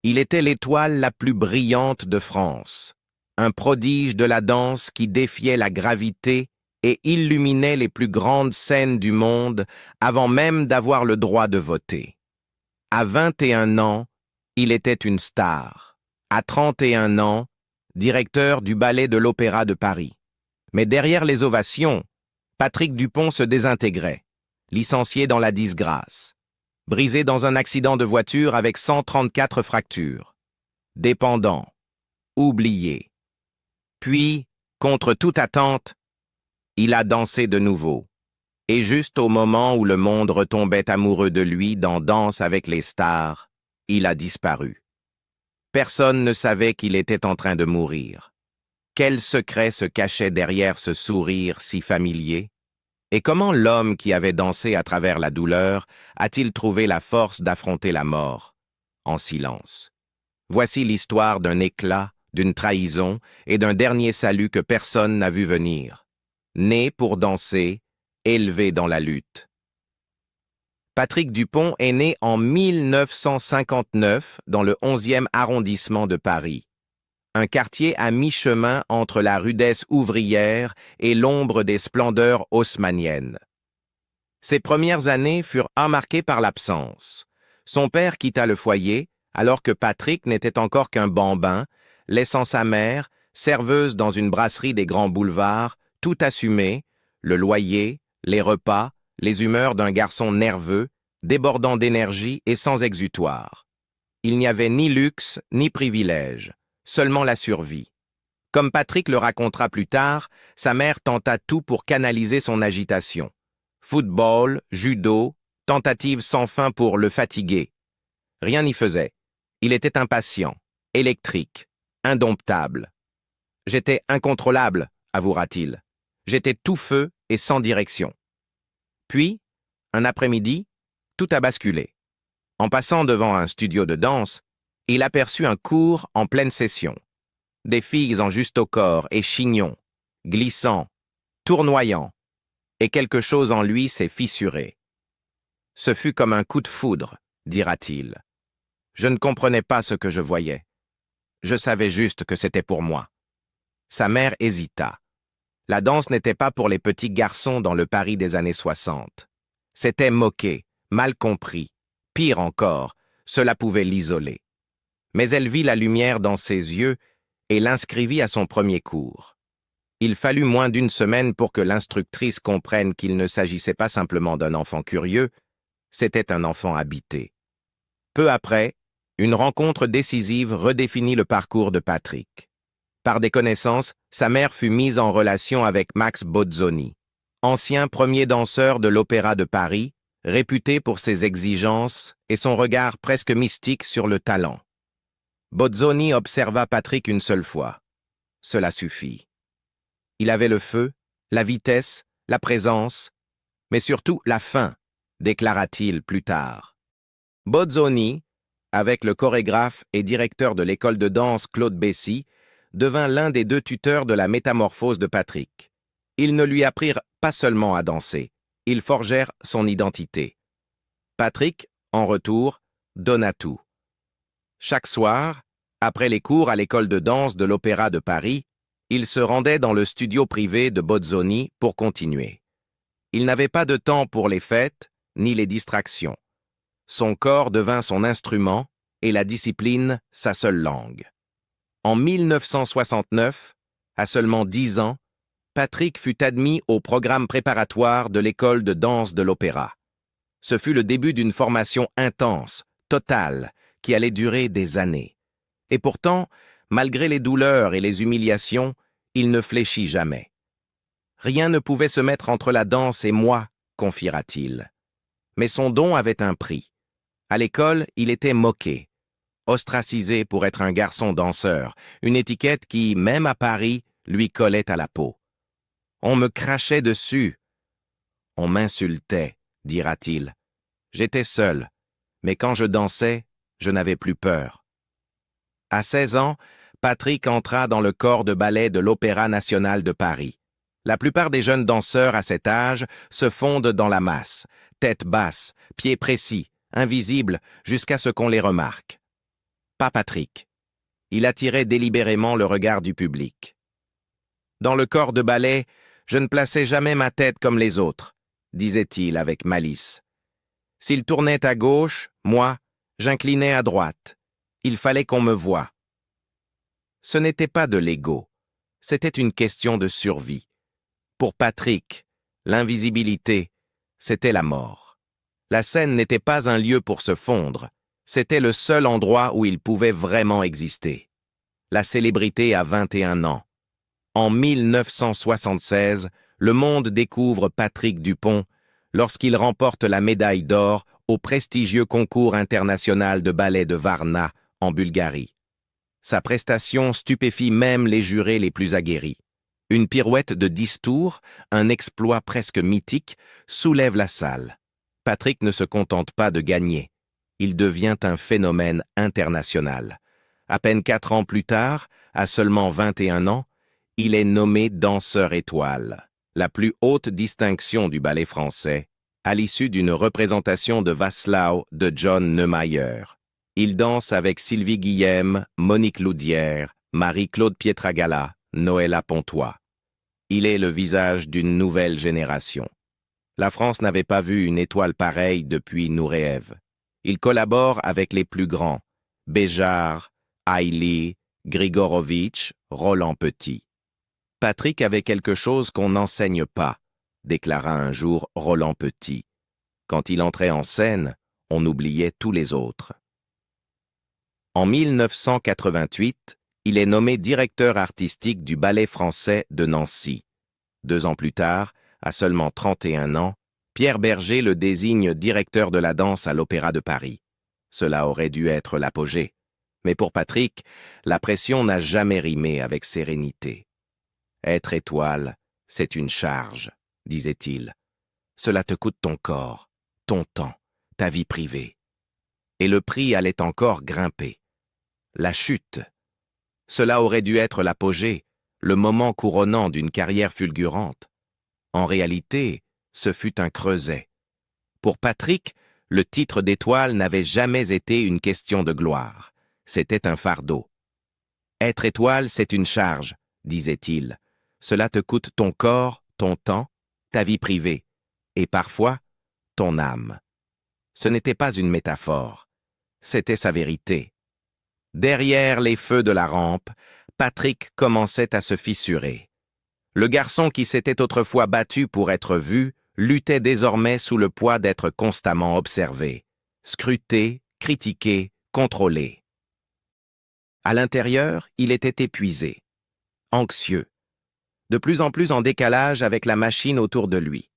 Il était l'étoile la plus brillante de France, un prodige de la danse qui défiait la gravité et illuminait les plus grandes scènes du monde avant même d'avoir le droit de voter. À 21 ans, il était une star. À 31 ans, directeur du ballet de l'Opéra de Paris. Mais derrière les ovations, Patrick Dupont se désintégrait, licencié dans la disgrâce, brisé dans un accident de voiture avec 134 fractures, dépendant, oublié. Puis, contre toute attente, il a dansé de nouveau. Et juste au moment où le monde retombait amoureux de lui dans Danse avec les stars, il a disparu. Personne ne savait qu'il était en train de mourir. Quel secret se cachait derrière ce sourire si familier? Et comment l'homme qui avait dansé à travers la douleur a-t-il trouvé la force d'affronter la mort, en silence? Voici l'histoire d'un éclat, d'une trahison et d'un dernier salut que personne n'a vu venir. Né pour danser, élevé dans la lutte. Patrick Dupont est né en 1959 dans le 11e arrondissement de Paris, un quartier à mi-chemin entre la rudesse ouvrière et l'ombre des splendeurs haussmanniennes. Ses premières années furent marquées par l'absence. Son père quitta le foyer alors que Patrick n'était encore qu'un bambin, laissant sa mère, serveuse dans une brasserie des grands boulevards, tout assumer, le loyer, les repas, les humeurs d'un garçon nerveux, débordant d'énergie et sans exutoire. Il n'y avait ni luxe ni privilège, seulement la survie. Comme Patrick le racontera plus tard, sa mère tenta tout pour canaliser son agitation. Football, judo, tentatives sans fin pour le fatiguer. Rien n'y faisait. Il était impatient, électrique, indomptable. J'étais incontrôlable, avouera-t-il. J'étais tout feu et sans direction. Puis, un après-midi, tout a basculé. En passant devant un studio de danse, il aperçut un cours en pleine session. Des filles en juste au corps et chignons, glissant, tournoyant, et quelque chose en lui s'est fissuré. Ce fut comme un coup de foudre, dira-t-il. Je ne comprenais pas ce que je voyais. Je savais juste que c'était pour moi. Sa mère hésita. La danse n'était pas pour les petits garçons dans le Paris des années 60. C'était moqué, mal compris. Pire encore, cela pouvait l'isoler. Mais elle vit la lumière dans ses yeux et l'inscrivit à son premier cours. Il fallut moins d'une semaine pour que l'instructrice comprenne qu'il ne s'agissait pas simplement d'un enfant curieux, c'était un enfant habité. Peu après, une rencontre décisive redéfinit le parcours de Patrick. Par des connaissances, sa mère fut mise en relation avec Max Bozzoni, ancien premier danseur de l'Opéra de Paris, réputé pour ses exigences et son regard presque mystique sur le talent. Bozzoni observa Patrick une seule fois. Cela suffit. Il avait le feu, la vitesse, la présence, mais surtout la faim, déclara-t-il plus tard. Bozzoni, avec le chorégraphe et directeur de l'école de danse Claude Bessy, devint l'un des deux tuteurs de la métamorphose de Patrick. Ils ne lui apprirent pas seulement à danser, ils forgèrent son identité. Patrick, en retour, donna tout. Chaque soir, après les cours à l'école de danse de l'Opéra de Paris, il se rendait dans le studio privé de Bozzoni pour continuer. Il n'avait pas de temps pour les fêtes, ni les distractions. Son corps devint son instrument et la discipline sa seule langue. En 1969, à seulement 10 ans, Patrick fut admis au programme préparatoire de l'école de danse de l'Opéra. Ce fut le début d'une formation intense, totale, qui allait durer des années. Et pourtant, malgré les douleurs et les humiliations, il ne fléchit jamais. Rien ne pouvait se mettre entre la danse et moi, confiera-t-il. Mais son don avait un prix. À l'école, il était moqué, ostracisé pour être un garçon danseur, une étiquette qui, même à Paris, lui collait à la peau. On me crachait dessus. On m'insultait, dira-t-il. J'étais seul, mais quand je dansais, je n'avais plus peur. À 16 ans, Patrick entra dans le corps de ballet de l'Opéra national de Paris. La plupart des jeunes danseurs à cet âge se fondent dans la masse, tête basse, pieds précis, invisibles, jusqu'à ce qu'on les remarque. pas Patrick. Il attirait délibérément le regard du public. Dans le corps de ballet, je ne plaçais jamais ma tête comme les autres, disait-il avec malice. S'il tournait à gauche, moi, j'inclinais à droite. Il fallait qu'on me voie. Ce n'était pas de l'ego, c'était une question de survie. Pour Patrick, l'invisibilité, c'était la mort. La scène n'était pas un lieu pour se fondre, c'était le seul endroit où il pouvait vraiment exister. La célébrité a 21 ans. En 1976, le monde découvre Patrick Dupont lorsqu'il remporte la médaille d'or au prestigieux concours international de ballet de Varna, en Bulgarie. Sa prestation stupéfie même les jurés les plus aguerris. Une pirouette de 10 tours, un exploit presque mythique, soulève la salle. Patrick ne se contente pas de gagner. Il devient un phénomène international. À peine 4 ans plus tard, à seulement 21 ans, il est nommé danseur étoile, la plus haute distinction du ballet français, à l'issue d'une représentation de Václav de John Neumayer. Il danse avec Sylvie Guillem, Monique Loudière, Marie-Claude Pietragala, Noëlla Pontois. Il est le visage d'une nouvelle génération. La France n'avait pas vu une étoile pareille depuis Nureyev. Il collabore avec les plus grands, Béjart, Haïli, Grigorovitch, Roland Petit. Patrick avait quelque chose qu'on n'enseigne pas, déclara un jour Roland Petit. Quand il entrait en scène, on oubliait tous les autres. En 1988, il est nommé directeur artistique du Ballet français de Nancy. 2 ans plus tard, à seulement 31 ans, Pierre Berger le désigne directeur de la danse à l'Opéra de Paris. Cela aurait dû être l'apogée. Mais pour Patrick, la pression n'a jamais rimé avec sérénité. Être étoile, c'est une charge, disait-il. Cela te coûte ton corps, ton temps, ta vie privée. Et le prix allait encore grimper. La chute. Cela aurait dû être l'apogée, le moment couronnant d'une carrière fulgurante. En réalité, ce fut un creuset. Pour Patrick, le titre d'étoile n'avait jamais été une question de gloire. C'était un fardeau. Être étoile, c'est une charge, disait-il. Cela te coûte ton corps, ton temps, ta vie privée, et parfois, ton âme. Ce n'était pas une métaphore, c'était sa vérité. Derrière les feux de la rampe, Patrick commençait à se fissurer. Le garçon qui s'était autrefois battu pour être vu, luttait désormais sous le poids d'être constamment observé, scruté, critiqué, contrôlé. À l'intérieur, il était épuisé, anxieux, de plus en plus en décalage avec la machine autour de lui.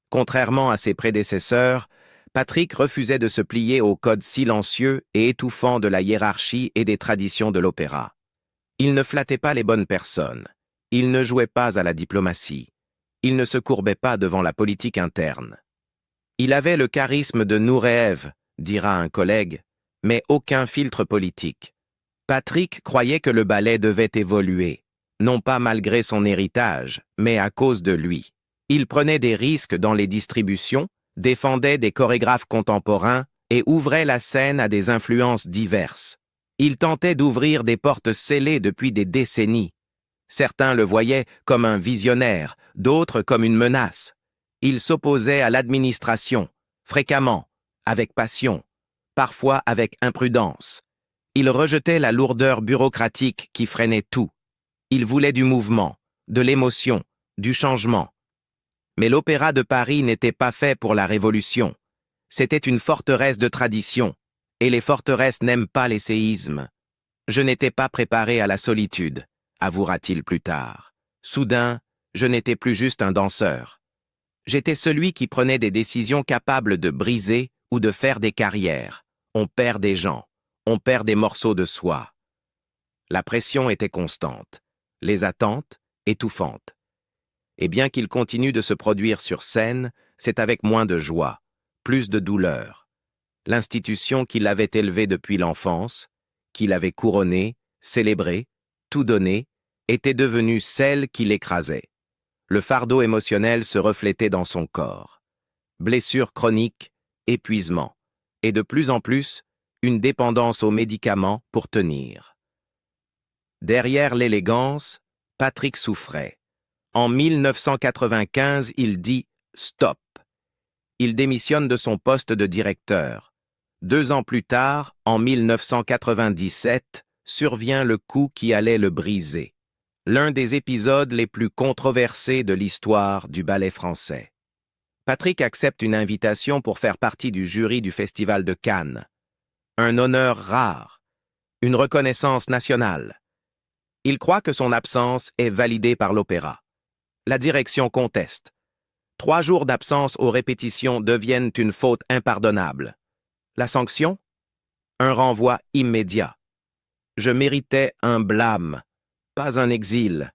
Contrairement à ses prédécesseurs, Patrick refusait de se plier au code silencieux et étouffant de la hiérarchie et des traditions de l'opéra. Il ne flattait pas les bonnes personnes. Il ne jouait pas à la diplomatie. Il ne se courbait pas devant la politique interne. Il avait le charisme de Nureyev, dira un collègue, mais aucun filtre politique. Patrick croyait que le ballet devait évoluer, non pas malgré son héritage, mais à cause de lui. Il prenait des risques dans les distributions, défendait des chorégraphes contemporains et ouvrait la scène à des influences diverses. Il tentait d'ouvrir des portes scellées depuis des décennies. Certains le voyaient comme un visionnaire, d'autres comme une menace. Il s'opposait à l'administration, fréquemment, avec passion, parfois avec imprudence. Il rejetait la lourdeur bureaucratique qui freinait tout. Il voulait du mouvement, de l'émotion, du changement. Mais l'Opéra de Paris n'était pas fait pour la révolution. C'était une forteresse de tradition, et les forteresses n'aiment pas les séismes. Je n'étais pas préparé à la solitude, avouera-t-il plus tard. Soudain, je n'étais plus juste un danseur. J'étais celui qui prenait des décisions capables de briser ou de faire des carrières. On perd des gens, on perd des morceaux de soi. La pression était constante, les attentes étouffantes. Et bien qu'il continue de se produire sur scène, c'est avec moins de joie, plus de douleur. L'institution qui l'avait élevé depuis l'enfance, qui l'avait couronné, célébré, tout donné, était devenue celle qui l'écrasait. Le fardeau émotionnel se reflétait dans son corps. Blessures chroniques, épuisement, et de plus en plus, une dépendance aux médicaments pour tenir. Derrière l'élégance, Patrick souffrait. En 1995, il dit « Stop ». Il démissionne de son poste de directeur. 2 ans plus tard, en 1997, survient le coup qui allait le briser. L'un des épisodes les plus controversés de l'histoire du ballet français. Patrick accepte une invitation pour faire partie du jury du Festival de Cannes. Un honneur rare, une reconnaissance nationale. Il croit que son absence est validée par l'opéra. La direction conteste. 3 jours d'absence aux répétitions deviennent une faute impardonnable. La sanction? Un renvoi immédiat. Je méritais un blâme, pas un exil,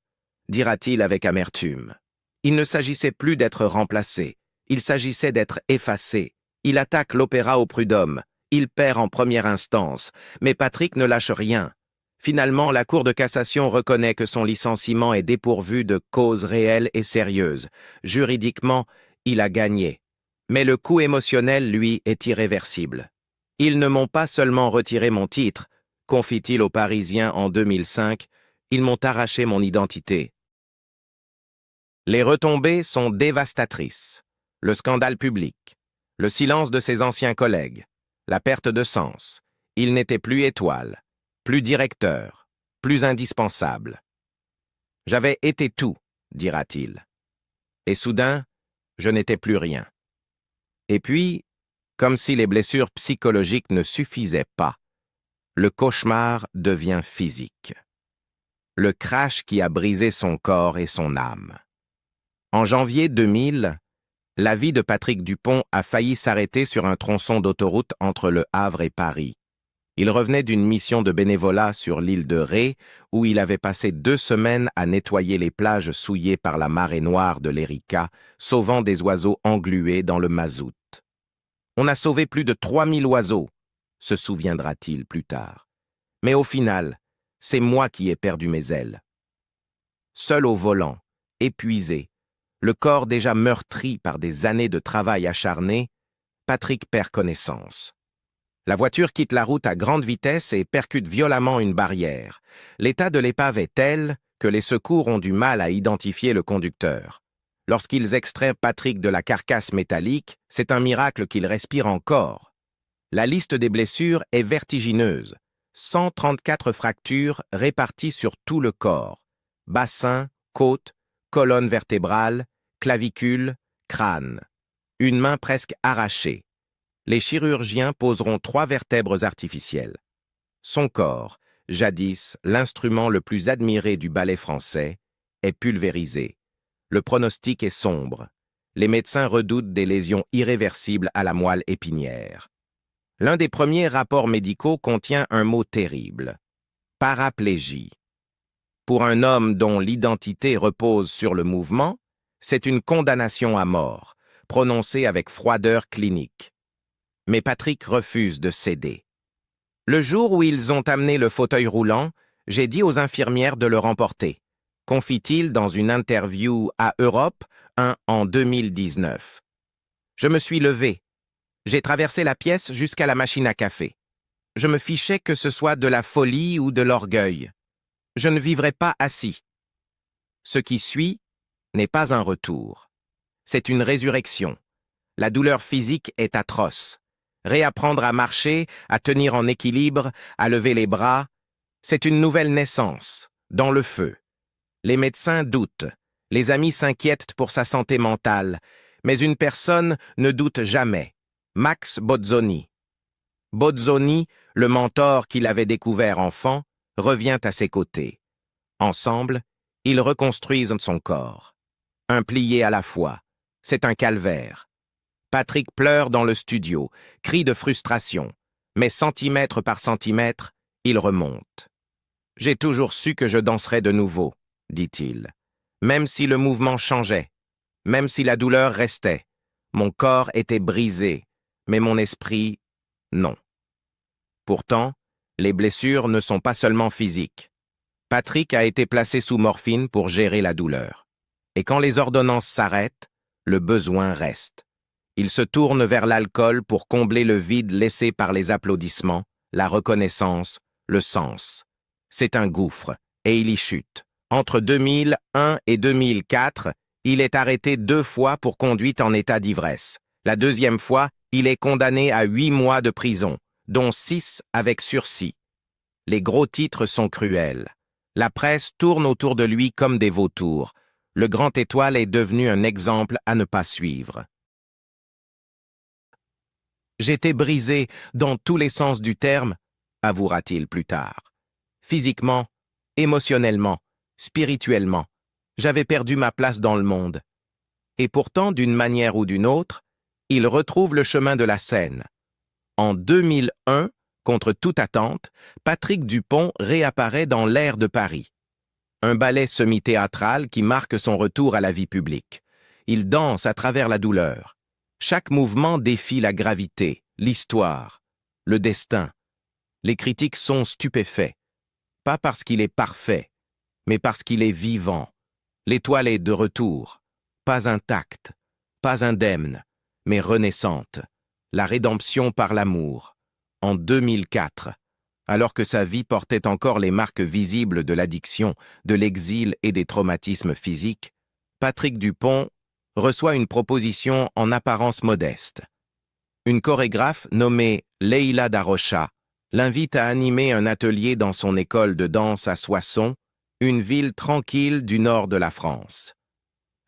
dira-t-il avec amertume. Il ne s'agissait plus d'être remplacé, il s'agissait d'être effacé. Il attaque l'opéra au prud'homme, il perd en première instance, mais Patrick ne lâche rien. Finalement, la Cour de cassation reconnaît que son licenciement est dépourvu de cause réelle et sérieuse. Juridiquement, il a gagné. Mais le coup émotionnel, lui, est irréversible. Ils ne m'ont pas seulement retiré mon titre, confie-t-il aux Parisiens en 2005, ils m'ont arraché mon identité. Les retombées sont dévastatrices. Le scandale public, le silence de ses anciens collègues, la perte de sens. Il n'était plus étoile, plus directeur, plus indispensable. J'avais été tout, dira-t-il. Et soudain, je n'étais plus rien. Et puis, comme si les blessures psychologiques ne suffisaient pas, le cauchemar devient physique. Le crash qui a brisé son corps et son âme. En janvier 2000, la vie de Patrick Dupont a failli s'arrêter sur un tronçon d'autoroute entre Le Havre et Paris. Il revenait d'une mission de bénévolat sur l'île de Ré, où il avait passé 2 semaines à nettoyer les plages souillées par la marée noire de l'Erika, sauvant des oiseaux englués dans le mazout. On a sauvé plus de 3000 oiseaux, se souviendra-t-il plus tard. Mais au final, c'est moi qui ai perdu mes ailes. Seul au volant, épuisé, le corps déjà meurtri par des années de travail acharné, Patrick perd connaissance. La voiture quitte la route à grande vitesse et percute violemment une barrière. L'état de l'épave est tel que les secours ont du mal à identifier le conducteur. Lorsqu'ils extraient Patrick de la carcasse métallique, c'est un miracle qu'il respire encore. La liste des blessures est vertigineuse. 134 fractures réparties sur tout le corps. Bassin, côte, colonne vertébrale, clavicule, crâne. Une main presque arrachée. Les chirurgiens poseront 3 vertèbres artificielles. Son corps, jadis l'instrument le plus admiré du ballet français, est pulvérisé. Le pronostic est sombre. Les médecins redoutent des lésions irréversibles à la moelle épinière. L'un des premiers rapports médicaux contient un mot terrible. Paraplégie. Pour un homme dont l'identité repose sur le mouvement, c'est une condamnation à mort, prononcée avec froideur clinique. Mais Patrick refuse de céder. Le jour où ils ont amené le fauteuil roulant, j'ai dit aux infirmières de le remporter, confie-t-il dans une interview à Europe 1 en 2019. Je me suis levé. J'ai traversé la pièce jusqu'à la machine à café. Je me fichais que ce soit de la folie ou de l'orgueil. Je ne vivrai pas assis. Ce qui suit n'est pas un retour. C'est une résurrection. La douleur physique est atroce. Réapprendre à marcher, à tenir en équilibre, à lever les bras, c'est une nouvelle naissance, dans le feu. Les médecins doutent, les amis s'inquiètent pour sa santé mentale, mais une personne ne doute jamais. Max Bozzoni. Bozzoni, le mentor qu'il avait découvert enfant, revient à ses côtés. Ensemble, ils reconstruisent son corps. Un plié à la fois. C'est un calvaire. Patrick pleure dans le studio, crie de frustration, mais centimètre par centimètre, il remonte. « J'ai toujours su que je danserais de nouveau », dit-il. Même si le mouvement changeait, même si la douleur restait, mon corps était brisé, mais mon esprit, non. Pourtant, les blessures ne sont pas seulement physiques. Patrick a été placé sous morphine pour gérer la douleur. Et quand les ordonnances s'arrêtent, le besoin reste. Il se tourne vers l'alcool pour combler le vide laissé par les applaudissements, la reconnaissance, le sens. C'est un gouffre, et il y chute. Entre 2001 et 2004, il est arrêté 2 fois pour conduite en état d'ivresse. La deuxième fois, il est condamné à 8 mois de prison, dont 6 avec sursis. Les gros titres sont cruels. La presse tourne autour de lui comme des vautours. Le grand étoile est devenu un exemple à ne pas suivre. J'étais brisé dans tous les sens du terme, avouera-t-il plus tard. Physiquement, émotionnellement, spirituellement, j'avais perdu ma place dans le monde. Et pourtant, d'une manière ou d'une autre, il retrouve le chemin de la scène. En 2001, contre toute attente, Patrick Dupont réapparaît dans l'Air de Paris. Un ballet semi-théâtral qui marque son retour à la vie publique. Il danse à travers la douleur. Chaque mouvement défie la gravité, l'histoire, le destin. Les critiques sont stupéfaits. Pas parce qu'il est parfait, mais parce qu'il est vivant. L'étoile est de retour, pas intacte, pas indemne, mais renaissante. La rédemption par l'amour. En 2004, alors que sa vie portait encore les marques visibles de l'addiction, de l'exil et des traumatismes physiques, Patrick Dupont reçoit une proposition en apparence modeste. Une chorégraphe nommée Leila Darocha l'invite à animer un atelier dans son école de danse à Soissons, une ville tranquille du nord de la France.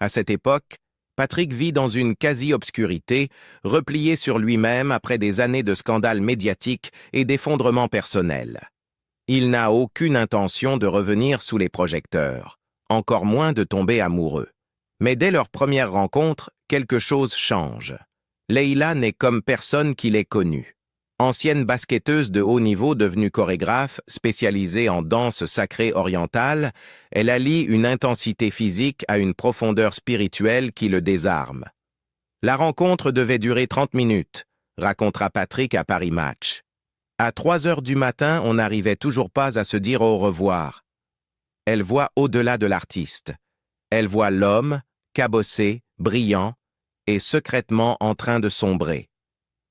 À cette époque, Patrick vit dans une quasi-obscurité, replié sur lui-même après des années de scandales médiatiques et d'effondrements personnels. Il n'a aucune intention de revenir sous les projecteurs, encore moins de tomber amoureux. Mais dès leur première rencontre, quelque chose change. Leila n'est comme personne qui l'ait connue. Ancienne basketteuse de haut niveau devenue chorégraphe, spécialisée en danse sacrée orientale, elle allie une intensité physique à une profondeur spirituelle qui le désarme. La rencontre devait durer 30 minutes, racontera Patrick à Paris Match. À 3 heures du matin, on n'arrivait toujours pas à se dire au revoir. Elle voit au-delà de l'artiste. Elle voit l'homme, cabossé, brillant, et secrètement en train de sombrer.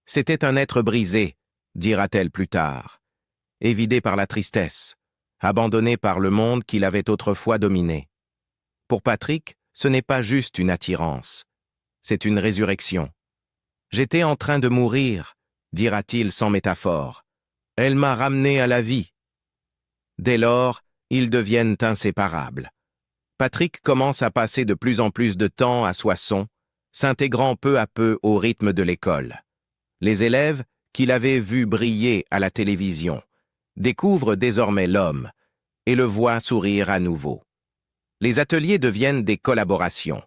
C'était un être brisé, dira-t-elle plus tard, évidé par la tristesse, abandonné par le monde qu'il avait autrefois dominé. Pour Patrick, ce n'est pas juste une attirance, c'est une résurrection. J'étais en train de mourir, dira-t-il sans métaphore. Elle m'a ramené à la vie. Dès lors, ils deviennent inséparables. Patrick commence à passer de plus en plus de temps à Soissons, s'intégrant peu à peu au rythme de l'école. Les élèves, qu'il avait vu briller à la télévision, découvrent désormais l'homme et le voient sourire à nouveau. Les ateliers deviennent des collaborations.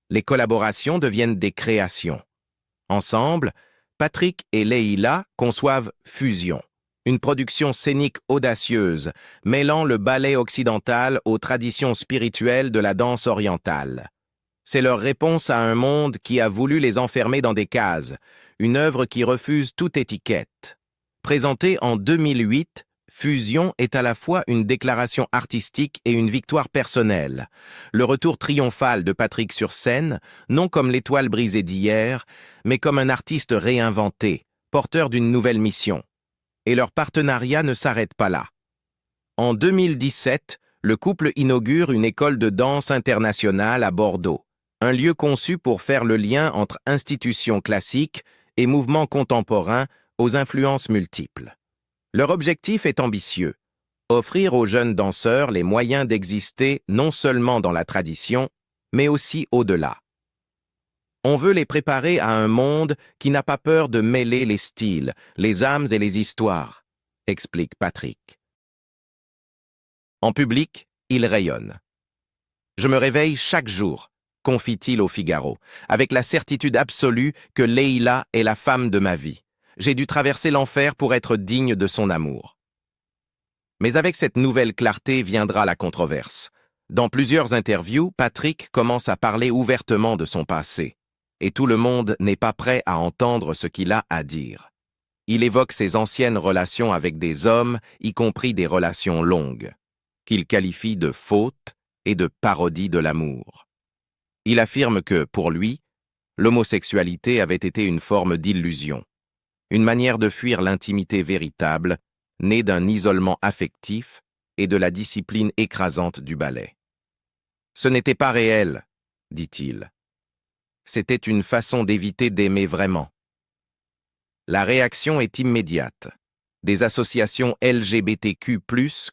Les collaborations deviennent des créations. Ensemble, Patrick et Leila conçoivent Fusion, une production scénique audacieuse, mêlant le ballet occidental aux traditions spirituelles de la danse orientale. C'est leur réponse à un monde qui a voulu les enfermer dans des cases, une œuvre qui refuse toute étiquette. Présentée en 2008, Fusion est à la fois une déclaration artistique et une victoire personnelle. Le retour triomphal de Patrick sur scène, non comme l'étoile brisée d'hier, mais comme un artiste réinventé, porteur d'une nouvelle mission. Et leur partenariat ne s'arrête pas là. En 2017, le couple inaugure une école de danse internationale à Bordeaux, un lieu conçu pour faire le lien entre institutions classiques et mouvements contemporains aux influences multiples. Leur objectif est ambitieux, offrir aux jeunes danseurs les moyens d'exister non seulement dans la tradition, mais aussi au-delà. On veut les préparer à un monde qui n'a pas peur de mêler les styles, les âmes et les histoires, explique Patrick. En public, il rayonne. Je me réveille chaque jour, confie-t-il au Figaro, avec la certitude absolue que Leila est la femme de ma vie. J'ai dû traverser l'enfer pour être digne de son amour. Mais avec cette nouvelle clarté viendra la controverse. Dans plusieurs interviews, Patrick commence à parler ouvertement de son passé, et tout le monde n'est pas prêt à entendre ce qu'il a à dire. Il évoque ses anciennes relations avec des hommes, y compris des relations longues, qu'il qualifie de fautes et de parodies de l'amour. Il affirme que, pour lui, l'homosexualité avait été une forme d'illusion. une manière de fuir l'intimité véritable, née d'un isolement affectif et de la discipline écrasante du ballet. Ce n'était pas réel, dit-il. C'était une façon d'éviter d'aimer vraiment. La réaction est immédiate. Des associations LGBTQ+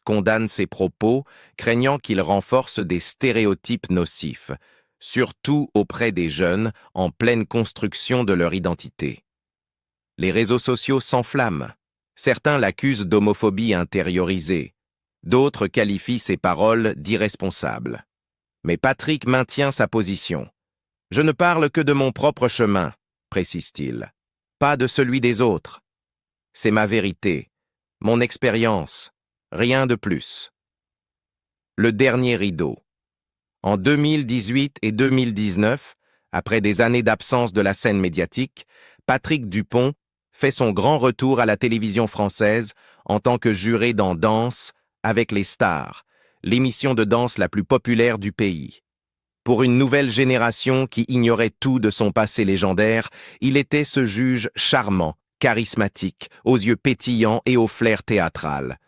condamnent ces propos, craignant qu'ils renforcent des stéréotypes nocifs, surtout auprès des jeunes en pleine construction de leur identité. Les réseaux sociaux s'enflamment. Certains l'accusent d'homophobie intériorisée. D'autres qualifient ses paroles d'irresponsables. Mais Patrick maintient sa position. « Je ne parle que de mon propre chemin », précise-t-il, « pas de celui des autres. C'est ma vérité, mon expérience, rien de plus. » Le dernier rideau. En 2018 et 2019, après des années d'absence de la scène médiatique, Patrick Dupont fait son grand retour à la télévision française en tant que juré dans Danse avec les stars, l'émission de danse la plus populaire du pays. Pour une nouvelle génération qui ignorait tout de son passé légendaire, il était ce juge charmant, charismatique, aux yeux pétillants et au flair théâtral.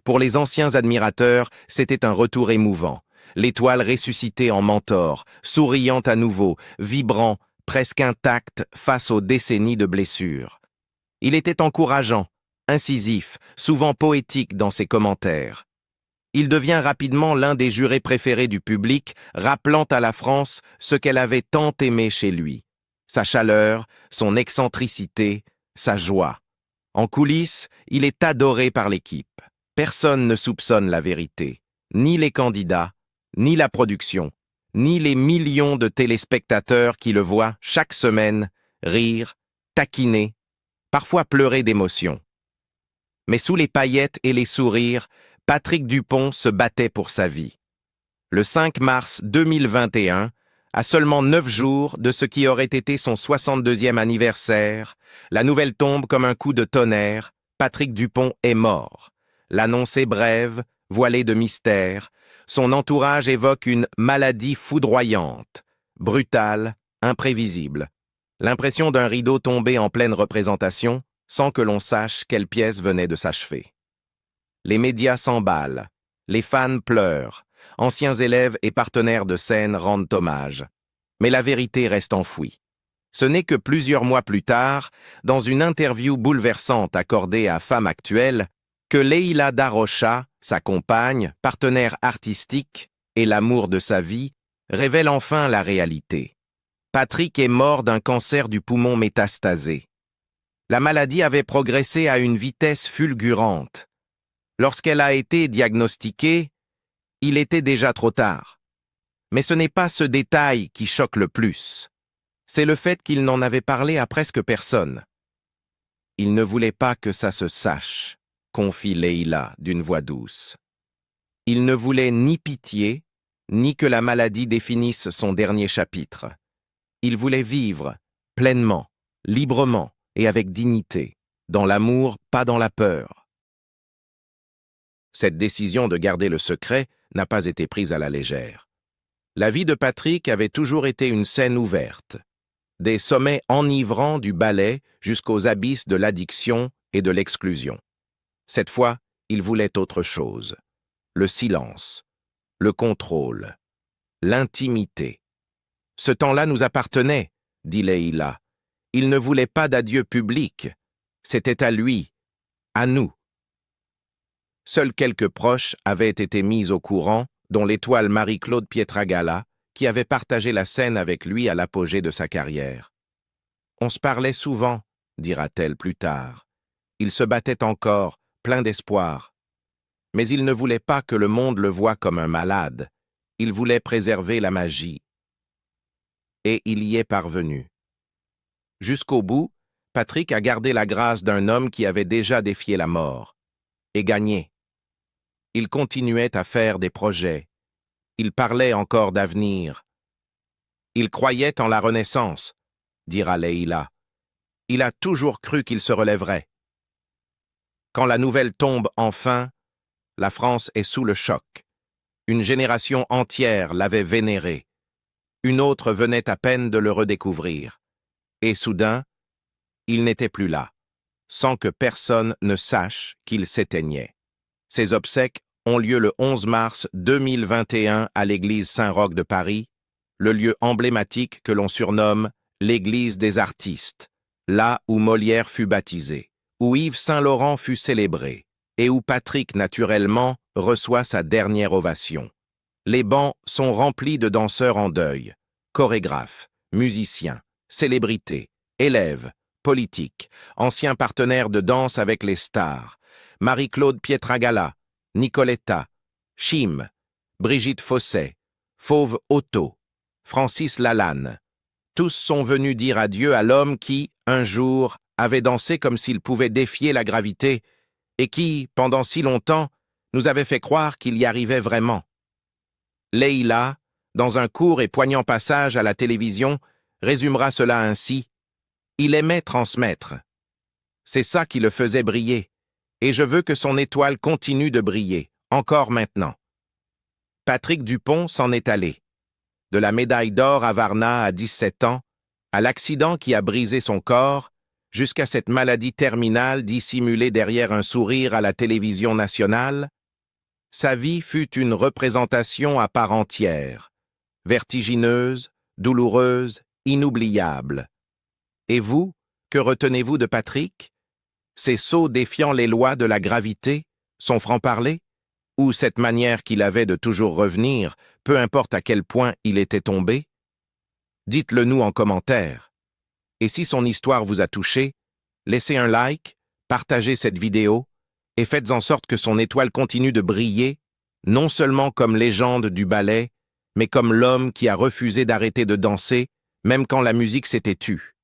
Pour les anciens admirateurs, c'était un retour émouvant. L'étoile ressuscitée en mentor, souriant à nouveau, vibrant, presque intact face aux décennies de blessures. Il était encourageant, incisif, souvent poétique dans ses commentaires. Il devient rapidement l'un des jurés préférés du public, rappelant à la France ce qu'elle avait tant aimé chez lui. Sa chaleur, son excentricité, sa joie. En coulisses, il est adoré par l'équipe. Personne ne soupçonne la vérité. Ni les candidats, ni la production, ni les millions de téléspectateurs qui le voient chaque semaine rire, taquiner, parfois pleurer d'émotion. Mais sous les paillettes et les sourires, Patrick Dupont se battait pour sa vie. Le 5 mars 2021, à seulement 9 jours de ce qui aurait été son 62e anniversaire, la nouvelle tombe comme un coup de tonnerre, Patrick Dupont est mort. L'annonce est brève, voilée de mystère. Son entourage évoque une maladie foudroyante, brutale, imprévisible. L'impression d'un rideau tombé en pleine représentation, sans que l'on sache quelle pièce venait de s'achever. Les médias s'emballent, les fans pleurent, anciens élèves et partenaires de scène rendent hommage. Mais la vérité reste enfouie. Ce n'est que plusieurs mois plus tard, dans une interview bouleversante accordée à Femme Actuelle, que Leïla Darrocha, sa compagne, partenaire artistique et l'amour de sa vie, révèle enfin la réalité. Patrick est mort d'un cancer du poumon métastasé. La maladie avait progressé à une vitesse fulgurante. Lorsqu'elle a été diagnostiquée, il était déjà trop tard. Mais ce n'est pas ce détail qui choque le plus. C'est le fait qu'il n'en avait parlé à presque personne. Il ne voulait pas que ça se sache, confie Leïla d'une voix douce. Il ne voulait ni pitié, ni que la maladie définisse son dernier chapitre. Il voulait vivre, pleinement, librement et avec dignité, dans l'amour, pas dans la peur. Cette décision de garder le secret n'a pas été prise à la légère. La vie de Patrick avait toujours été une scène ouverte. Des sommets enivrants du ballet jusqu'aux abysses de l'addiction et de l'exclusion. Cette fois, il voulait autre chose. Le silence, le contrôle, l'intimité. Ce temps-là nous appartenait, dit Leïla. Il ne voulait pas d'adieu public. C'était à lui, à nous. Seuls quelques proches avaient été mis au courant, dont l'étoile Marie-Claude Pietragala, qui avait partagé la scène avec lui à l'apogée de sa carrière. On se parlait souvent, dira-t-elle plus tard. Il se battait encore, plein d'espoir. Mais il ne voulait pas que le monde le voie comme un malade. Il voulait préserver la magie. Et il y est parvenu. Jusqu'au bout, Patrick a gardé la grâce d'un homme qui avait déjà défié la mort. Et gagné. Il continuait à faire des projets. Il parlait encore d'avenir. Il croyait en la renaissance, dira Leïla. Il a toujours cru qu'il se relèverait. Quand la nouvelle tombe enfin, la France est sous le choc. Une génération entière l'avait vénéré. Une autre venait à peine de le redécouvrir. Et soudain, il n'était plus là. sans que personne ne sache qu'il s'éteignait. Ses obsèques ont lieu le 11 mars 2021 à l'église Saint-Roch de Paris, le lieu emblématique que l'on surnomme l'église des artistes, là où Molière fut baptisé, où Yves Saint-Laurent fut célébré, et où Patrick, naturellement, reçoit sa dernière ovation. Les bancs sont remplis de danseurs en deuil, chorégraphes, musiciens, célébrités, élèves, politiques, anciens partenaires de danse avec les stars, Marie-Claude Pietragala, Nicoletta, Chim, Brigitte Fosset, Fauve Otto, Francis Lalanne. Tous sont venus dire adieu à l'homme qui, un jour, avait dansé comme s'il pouvait défier la gravité et qui, pendant si longtemps, nous avait fait croire qu'il y arrivait vraiment. Leïla, dans un court et poignant passage à la télévision, résumera cela ainsi: « Il aimait transmettre. C'est ça qui le faisait briller, et je veux que son étoile continue de briller, encore maintenant. » Patrick Dupont s'en est allé. De la médaille d'or à Varna à 17 ans, à l'accident qui a brisé son corps, jusqu'à cette maladie terminale dissimulée derrière un sourire à la télévision nationale, sa vie fut une représentation à part entière, vertigineuse, douloureuse, inoubliable. Et vous, que retenez-vous de Patrick? Ses sauts défiant les lois de la gravité, son franc-parler? Ou cette manière qu'il avait de toujours revenir, peu importe à quel point il était tombé? Dites-le nous en commentaire. Et si son histoire vous a touché, laissez un like, partagez cette vidéo, et faites en sorte que son étoile continue de briller, non seulement comme légende du ballet, mais comme l'homme qui a refusé d'arrêter de danser, même quand la musique s'était tue.